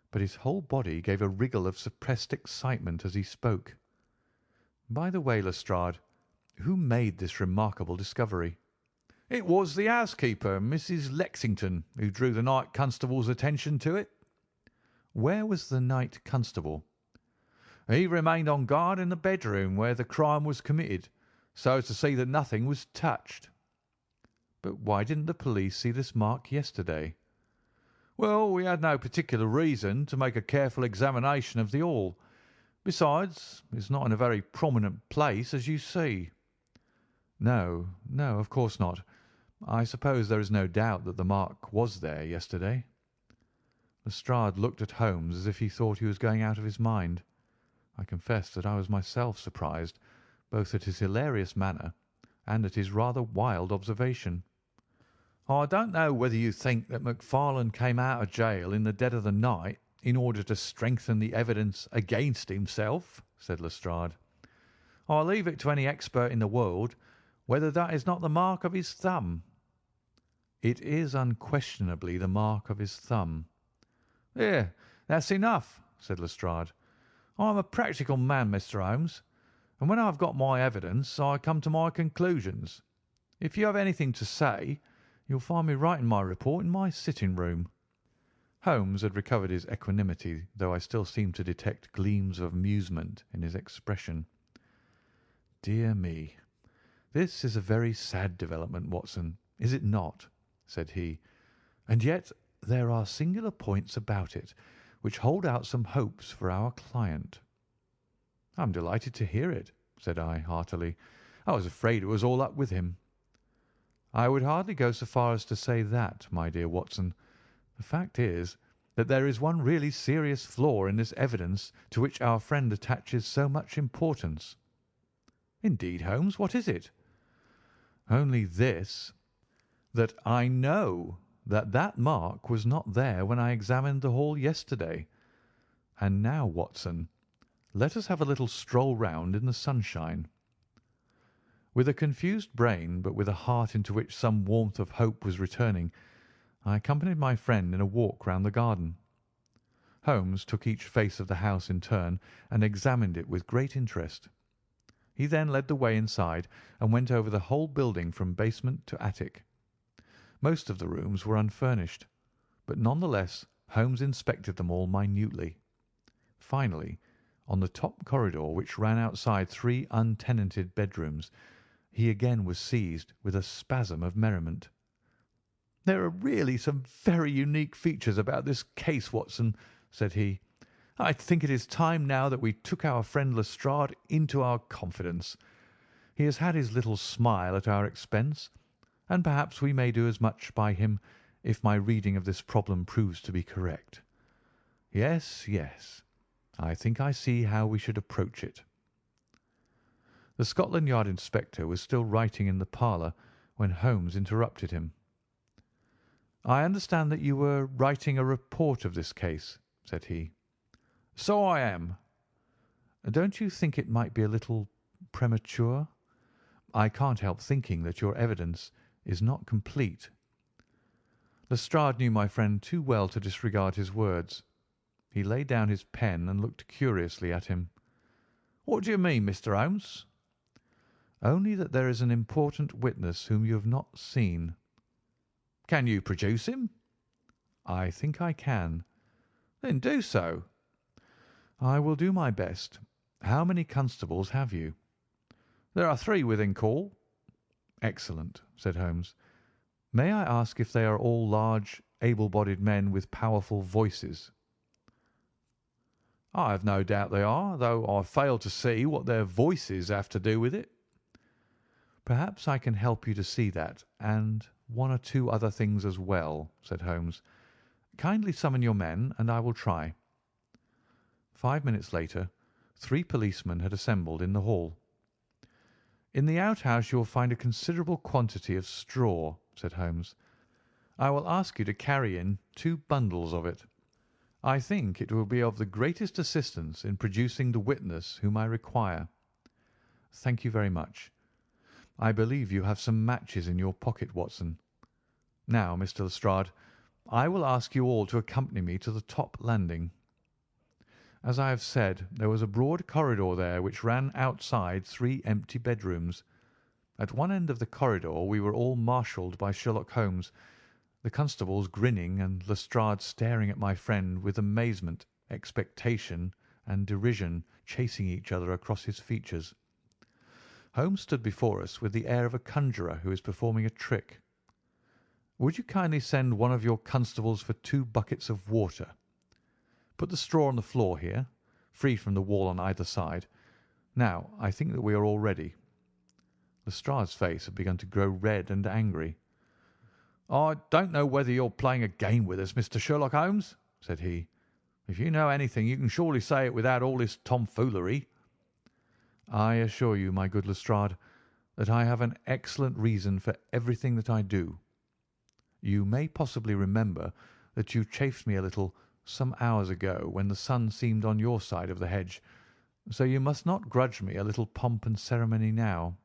but his whole body gave a wriggle of suppressed excitement as he spoke. "By the way, Lestrade, who made this remarkable discovery?" "It was the housekeeper, Mrs. Lexington, who drew the night constable's attention to it." "Where was the night constable?" "He remained on guard in the bedroom where the crime was committed, so as to see that nothing was touched." "But why didn't the police see this mark yesterday?" "Well, we had no particular reason to make a careful examination of the hall. Besides, it's not in a very prominent place, as you see." "No, no, of course not. I suppose there is no doubt that the mark was there yesterday." Lestrade looked at Holmes as if he thought he was going out of his mind. I confess that I was myself surprised, both at his hilarious manner and at his rather wild observation. "I don't know whether you think that McFarlane came out of jail in the dead of the night in order to strengthen the evidence against himself," said Lestrade. "I leave it to any expert in the world whether that is not the mark of his thumb." "It is unquestionably the mark of his thumb." "There, that's enough," said Lestrade. "I am a practical man, Mr. Holmes, and when I have got my evidence I come to my conclusions. If you have anything to say, you'll find me writing my report in my sitting-room." Holmes had recovered his equanimity, though I still seemed to detect gleams of amusement in his expression. "Dear me, this is a very sad development, Watson, is it not?" said he. "And yet there are singular points about it which hold out some hopes for our client." "I am delighted to hear it," said I heartily. "I was afraid it was all up with him." "I would hardly go so far as to say that, my dear Watson. The fact is that there is one really serious flaw in this evidence to which our friend attaches so much importance." "Indeed, Holmes, what is it?" "Only this, that I know that mark was not there when I examined the hall yesterday. And now, Watson, let us have a little stroll round in the sunshine." With a confused brain, but with a heart into which some warmth of hope was returning, I accompanied my friend in a walk round the garden. Holmes took each face of the house in turn and examined it with great interest. He then led the way inside and went over the whole building from basement to attic. Most of the rooms were unfurnished, but none the less Holmes inspected them all minutely. Finally, on the top corridor which ran outside 3 untenanted bedrooms, he again was seized with a spasm of merriment. "There are really some very unique features about this case, Watson," said he. "I think it is time now that we took our friend Lestrade into our confidence. He has had his little smile at our expense, and perhaps we may do as much by him if my reading of this problem proves to be correct. Yes, yes, I think I see how we should approach it." The Scotland Yard inspector was still writing in the parlour when Holmes interrupted him. "I understand that you were writing a report of this case," said he. "So I am." "Don't you think it might be a little premature? I can't help thinking that your evidence is not complete." Lestrade knew my friend too well to disregard his words. He laid down his pen and looked curiously at him. "What do you mean, Mr. Holmes?" "Only that there is an important witness whom you have not seen." "Can you produce him?" "I think I can." "Then do so." "I will do my best. How many constables have you?" "There are 3 within call." "Excellent," said Holmes. "May I ask if they are all large, able-bodied men with powerful voices?" "I have no doubt they are, though I fail to see what their voices have to do with it." "Perhaps I can help you to see that, and one or two other things as well," said Holmes. "Kindly summon your men, and I will try." 5 minutes later 3 policemen had assembled in the hall. "In the outhouse you will find a considerable quantity of straw," said Holmes. "I will ask you to carry in 2 bundles of it. I think it will be of the greatest assistance in producing the witness whom I require. Thank you very much. I believe you have some matches in your pocket, Watson. Now, Mr. Lestrade, I will ask you all to accompany me to the top landing. As I have said, there was a broad corridor there which ran outside 3 empty bedrooms. At one end of the corridor we were all marshalled by Sherlock Holmes, the constables grinning and Lestrade staring at my friend with amazement, expectation, and derision chasing each other across his features. Holmes stood before us with the air of a conjurer who is performing a trick. "Would you kindly send one of your constables for 2 buckets of water? Put the straw on the floor here, free from the wall on either side. Now, I think that we are all ready." Lestrade's face had begun to grow red and angry. "I don't know whether you're playing a game with us, Mr. Sherlock Holmes," said he. "If you know anything, you can surely say it without all this tomfoolery." "I assure you, my good Lestrade, that I have an excellent reason for everything that I do. You may possibly remember that you chaffed me a little some hours ago when the sun seemed on your side of the hedge, so you must not grudge me a little pomp and ceremony now.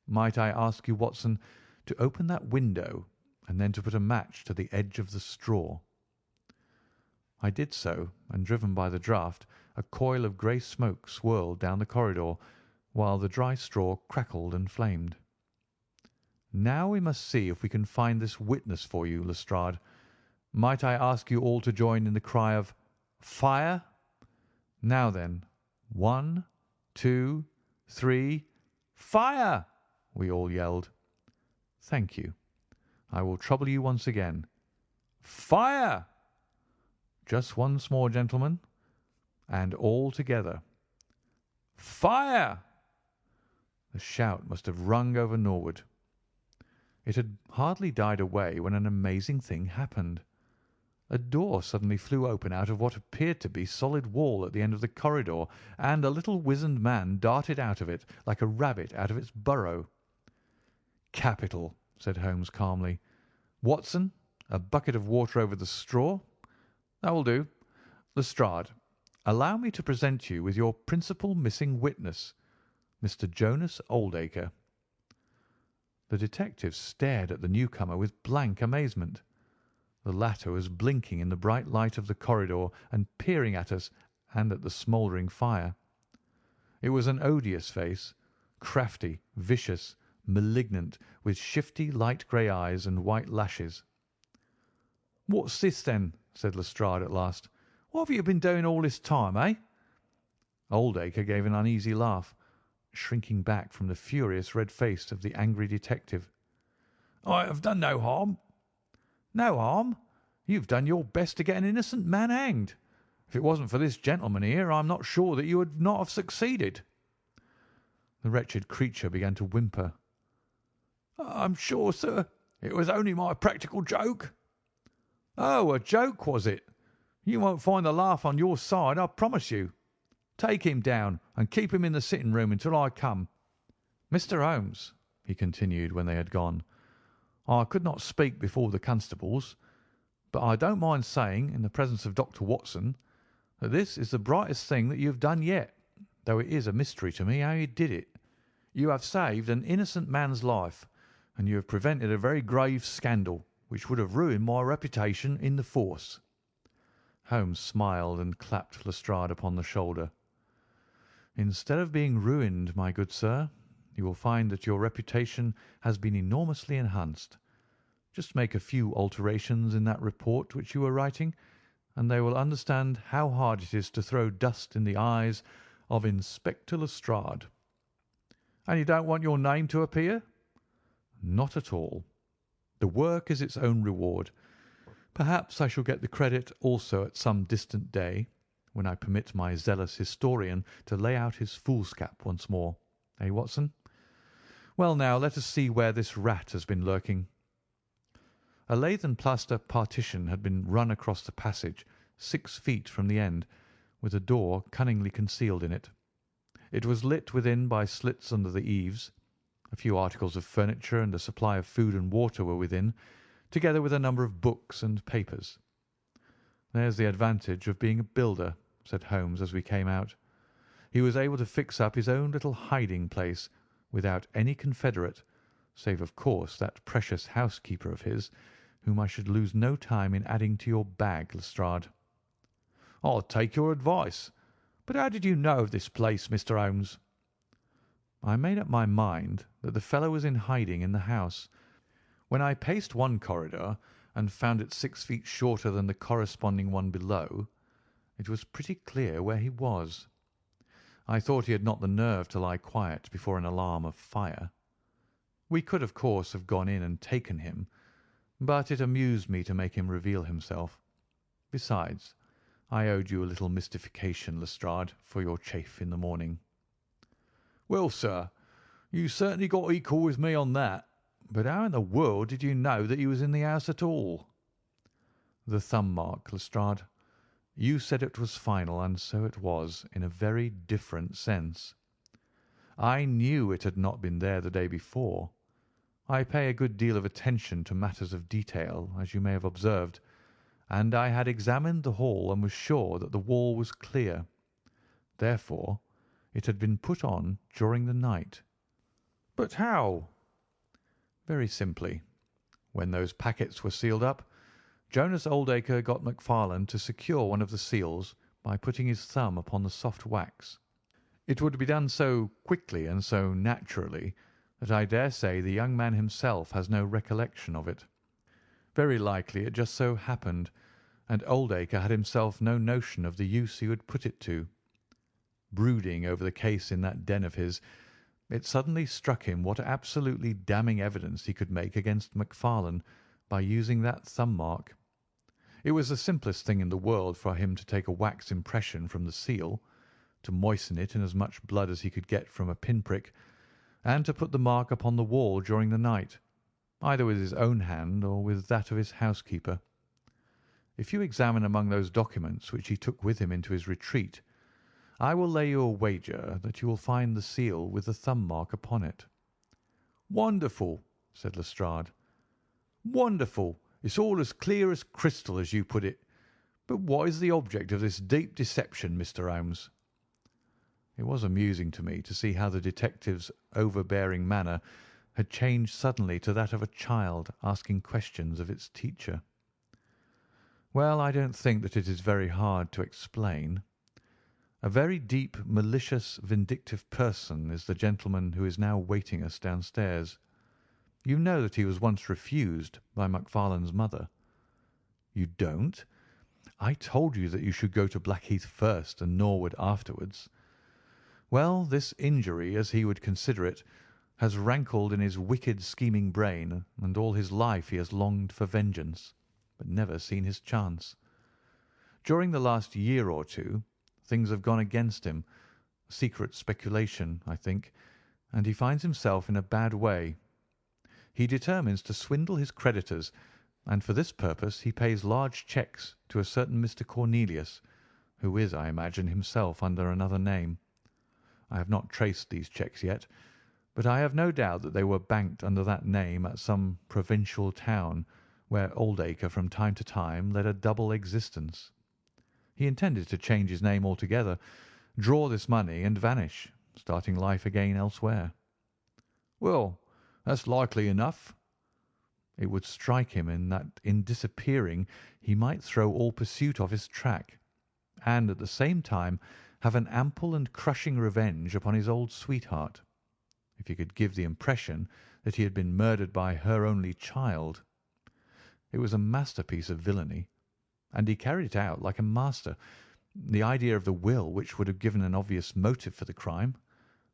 Might I ask you, Watson, to open that window and then to put a match to the edge of the straw?" I did so, and driven by the draught, a coil of grey smoke swirled down the corridor, while the dry straw crackled and flamed. "Now we must see if we can find this witness for you, Lestrade. Might I ask you all to join in the cry of 'Fire'? Now then, 1, 2, 3, fire!" we all yelled. "Thank you. I will trouble you once again. Fire! Just once more, gentlemen, and all together. Fire!" The shout must have rung over Norwood. It had hardly died away when an amazing thing happened. A door suddenly flew open out of what appeared to be solid wall at the end of the corridor, and a little wizened man darted out of it like a rabbit out of its burrow. "Capital," said Holmes calmly. "Watson, a bucket of water over the straw. That will do. Lestrade, allow me to present you with your principal missing witness, Mr. Jonas Oldacre." The detective stared at the newcomer with blank amazement. The latter was blinking in the bright light of the corridor and peering at us and at the smouldering fire. It was an odious face, crafty, vicious, malignant, with shifty light grey eyes and white lashes. "What's this, then?" said Lestrade at last. "What have you been doing all this time, eh?" Oldacre gave an uneasy laugh, shrinking back from the furious red face of the angry detective. "I have done no harm." "No harm? You've done your best to get an innocent man hanged. If it wasn't for this gentleman here, I'm not sure that you would not have succeeded." The wretched creature began to whimper. "I'm sure, sir, it was only my practical joke." "Oh, a joke, was it? You won't find the laugh on your side, I promise you. Take him down and keep him in the sitting room until I come. Mr. Holmes," he continued when they had gone, "I could not speak before the constables, But I don't mind saying, in the presence of Dr. Watson, that this is the brightest thing that you have done yet, though it is a mystery to me how you did it. You have saved an innocent man's life, and you have prevented a very grave scandal, which would have ruined my reputation in the force." Holmes smiled and clapped Lestrade upon the shoulder. "Instead of being ruined, my good sir, you will find that your reputation has been enormously enhanced. Just make a few alterations in that report which you were writing, and they will understand how hard it is to throw dust in the eyes of Inspector Lestrade." "And you don't want your name to appear?" "Not at all. The work is its own reward. Perhaps I shall get the credit also at some distant day, when I permit my zealous historian to lay out his foolscap once more. Eh, Watson? Well, now, let us see where this rat has been lurking." A lath and plaster partition had been run across the passage 6 feet from the end, with a door cunningly concealed in it. It was lit within by slits under the eaves. A few articles of furniture and a supply of food and water were within, together with a number of books and papers. "There's the advantage of being a builder," said Holmes as we came out. "He was able to fix up his own little hiding place without any confederate, save of course that precious housekeeper of his, whom I should lose no time in adding to your bag, Lestrade." "I'll take your advice. But how did you know of this place, Mr. Holmes?" "I made up my mind that the fellow was in hiding in the house. When I paced one corridor and found it 6 feet shorter than the corresponding one below, it was pretty clear where he was. I thought he had not the nerve to lie quiet before an alarm of fire. We could, of course, have gone in and taken him, but it amused me to make him reveal himself. Besides, I owed you a little mystification, Lestrade, for your chaff in the morning." "Well, sir, you certainly got equal with me on that. But how in the world did you know that he was in the house at all?" "The thumb mark, Lestrade. You said it was final, and so it was, in a very different sense. I knew it had not been there the day before. I pay a good deal of attention to matters of detail, as you may have observed, and I had examined the hall and was sure that the wall was clear. Therefore, it had been put on during the night." "But how?" "Very simply. When those packets were sealed up, Jonas Oldacre got McFarlane to secure one of the seals by putting his thumb upon the soft wax. It would be done so quickly and so naturally that I dare say the young man himself has no recollection of it. Very likely it just so happened, and Oldacre had himself no notion of the use he would put it to. Brooding over the case in that den of his, it suddenly struck him what absolutely damning evidence he could make against McFarlane by using that thumb mark. It was the simplest thing in the world for him to take a wax impression from the seal, to moisten it in as much blood as he could get from a pinprick, and to put the mark upon the wall during the night, either with his own hand or with that of his housekeeper. If you examine among those documents which he took with him into his retreat, I will lay you a wager that you will find the seal with the thumb mark upon it." "Wonderful!" said Lestrade. "Wonderful! It's all as clear as crystal, as you put it. But what is the object of this deep deception, Mr. Holmes?" It was amusing to me to see how the detective's overbearing manner had changed suddenly to that of a child asking questions of its teacher. "Well, I don't think that it is very hard to explain. A very deep, malicious, vindictive person is the gentleman who is now waiting us downstairs. You know that he was once refused by McFarlane's mother." "You don't? I told you that you should go to Blackheath first and Norwood afterwards. Well, this injury, as he would consider it, has rankled in his wicked, scheming brain, and all his life he has longed for vengeance, but never seen his chance. During the last year or two, things have gone against him, secret speculation, I think, and he finds himself in a bad way. He determines to swindle his creditors, and for this purpose he pays large cheques to a certain Mr. Cornelius, who is, I imagine, himself under another name. I have not traced these cheques yet, but I have no doubt that they were banked under that name at some provincial town where Oldacre from time to time led a double existence. He intended to change his name altogether, draw this money, and vanish, starting life again elsewhere. "Well, that's likely enough." It would strike him that in disappearing he might throw all pursuit off his track, and at the same time have an ample and crushing revenge upon his old sweetheart, if he could give the impression that he had been murdered by her only child. It was a masterpiece of villainy, and he carried it out like a master. The idea of the will, which would have given an obvious motive for the crime,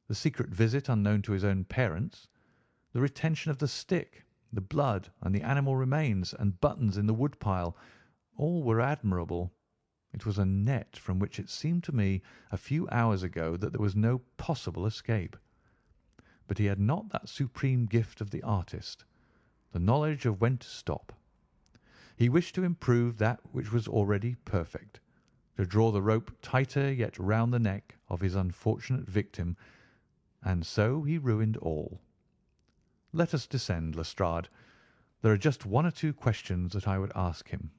the secret visit unknown to his own parents, the retention of the stick, the blood and the animal remains and buttons in the woodpile, all were admirable. It was a net from which it seemed to me a few hours ago that there was no possible escape. But he had not that supreme gift of the artist, the knowledge of when to stop. He wished to improve that which was already perfect, to draw the rope tighter yet round the neck of his unfortunate victim, and so he ruined all. Let us descend, Lestrade. There are just one or two questions that I would ask him.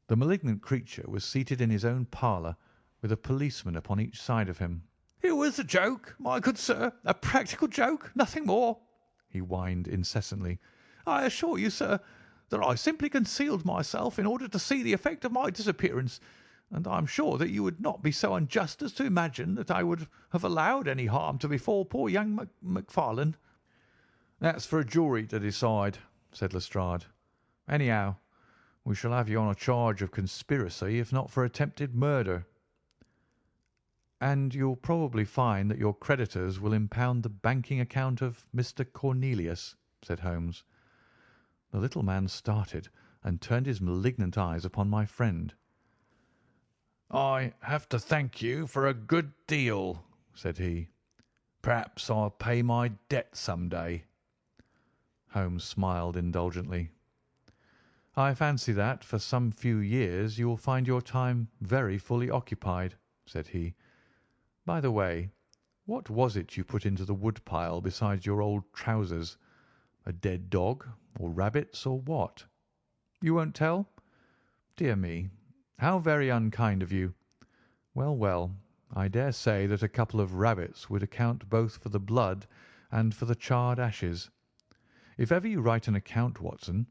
The malignant creature was seated in his own parlour, with a policeman upon each side of him. "It was a joke, my good sir, a practical joke, nothing more," he whined incessantly. "I assure you, sir, that I simply concealed myself in order to see the effect of my disappearance, and I am sure that you would not be so unjust as to imagine that I would have allowed any harm to befall poor young McFarlane." "That's for a jury to decide," said Lestrade. "Anyhow, we shall have you on a charge of conspiracy, if not for attempted murder." "And you'll probably find that your creditors will impound the banking account of Mr. Cornelius," said Holmes. The little man started and turned his malignant eyes upon my friend. "I have to thank you for a good deal," said he. "Perhaps I'll pay my debt some day." Holmes smiled indulgently. "I fancy that for some few years you will find your time very fully occupied," said he. "By the way, what was it you put into the woodpile besides your old trousers? A dead dog, or rabbits, or what? You won't tell? Dear me, how very unkind of you. Well, well, I dare say that a couple of rabbits would account both for the blood and for the charred ashes. If ever you write an account, Watson,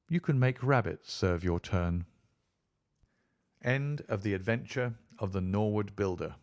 you can make rabbits serve your turn. End of the adventure of the Norwood Builder.